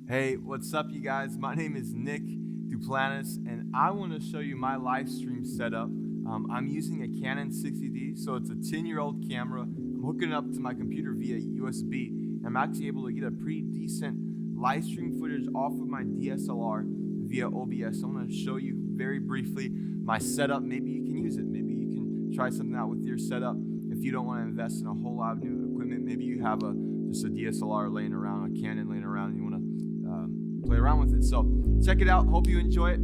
Hey, what's up, you guys? My name is Nick Duplantis, and I want to show you my live stream setup. I'm using a Canon 60D, so it's a 10-year-old camera. I'm hooking it up to my computer via USB. I'm actually able to get a pretty decent live stream footage off of my DSLR via OBS. I'm going to show you very briefly my setup. Maybe you can use it. Maybe you can try something out with your setup. If you don't want to invest in a whole lot of new equipment, maybe you have just a DSLR laying around, a Canon laying around, and you want to play around with it. So check it out. Hope you enjoy it.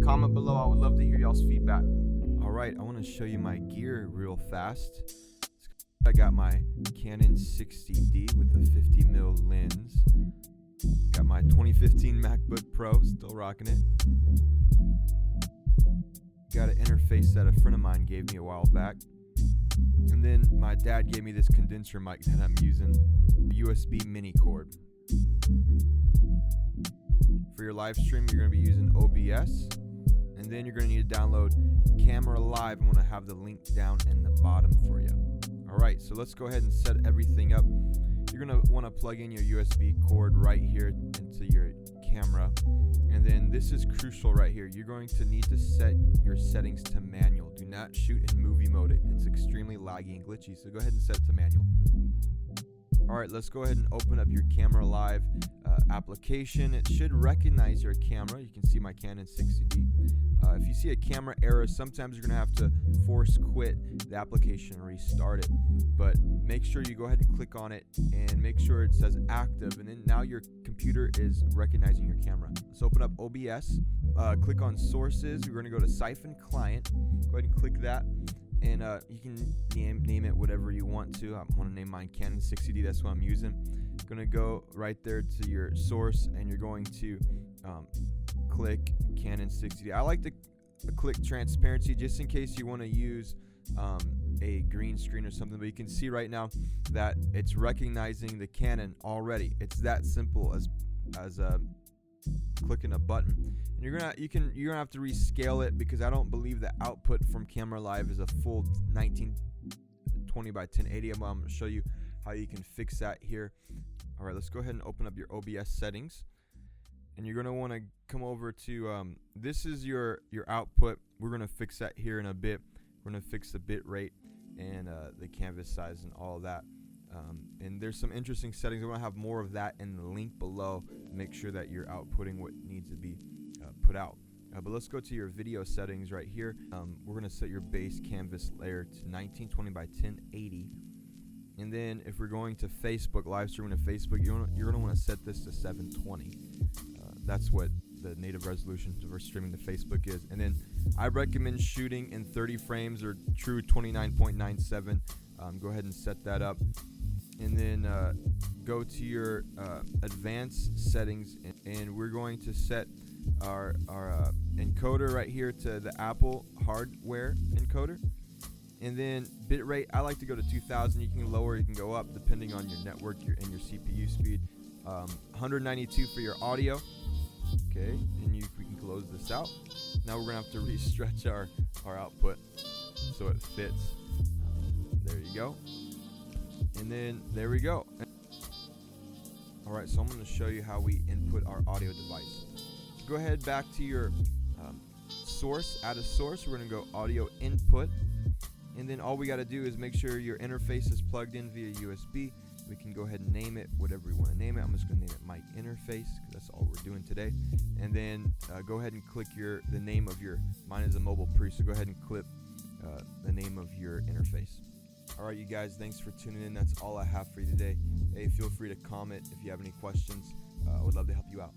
Comment below. I would love to hear y'all's feedback. All right, I want to show you my gear real fast. I got my Canon 60D with the 50mm lens. Got my 2015 MacBook Pro, still rocking it. Got an interface that a friend of mine gave me a while back. And then my dad gave me this condenser mic that I'm using, a USB mini cord. For your live stream, you're going to be using OBS, and then you're going to need to download Camera Live. I'm going to have the link down in the bottom for you. All right, so let's go ahead and set everything up. You're going to want to plug in your USB cord right here into your camera, and then this is crucial right here. You're going to need to set your settings to manual. Do not shoot in movie mode. It's extremely laggy and glitchy, so go ahead and set it to manual. All right, let's go ahead and open up your Camera Live application. It should recognize your camera. You can see my Canon 60D. If you see a camera error, sometimes you're going to have to force quit the application and restart it. But make sure you go ahead and click on it and make sure it says active. And then now your computer is recognizing your camera. Let's open up OBS. Click on sources. We're going to go to Siphon Client. Go ahead and click that. And you can name it whatever you want to. I want to name mine Canon 60D. That's what I'm using. Going to go right there to your source, and you're going to click Canon 60D. I like to click transparency just in case you want to use a green screen or something. But you can see right now that it's recognizing the Canon already. It's that simple as clicking a button. And you're gonna have to rescale it because I don't believe the output from Camera Live is a full 1920 by 1080. I'm gonna show you how you can fix that here. All right, let's go ahead and open up your OBS settings, and you're gonna want to come over to this is your output. We're gonna fix that here in a bit. We're gonna fix the bit rate and the canvas size and all that. And there's some interesting settings. I want to have more of that in the link below to make sure that you're outputting what needs to be put out. But let's go to your video settings right here. We're going to set your base canvas layer to 1920 by 1080. And then if we're going to Facebook, live streaming to Facebook, you're going to want to set this to 720. That's what the native resolution for streaming to Facebook is. And then I recommend shooting in 30 frames or true 29.97. Go ahead and set that up. And then go to your advanced settings, and we're going to set our encoder right here to the Apple hardware encoder. And then bitrate, I like to go to 2000. You can lower, you can go up depending on your network and your CPU speed. 192 for your audio. Okay, and we can close this out. Now we're gonna have to re-stretch our output so it fits. There you go. And then there we go. All right, so I'm going to show you how we input our audio device. Go ahead back to your source, add a source. We're going to go audio input. And then all we got to do is make sure your interface is plugged in via USB. We can go ahead and name it whatever we want to name it. I'm just going to name it mic interface because that's all we're doing today. And then go ahead and click the name of mine is a mobile pre, so go ahead and click the name of your interface. All right, you guys, thanks for tuning in. That's all I have for you today. Hey, feel free to comment if you have any questions. I would love to help you out.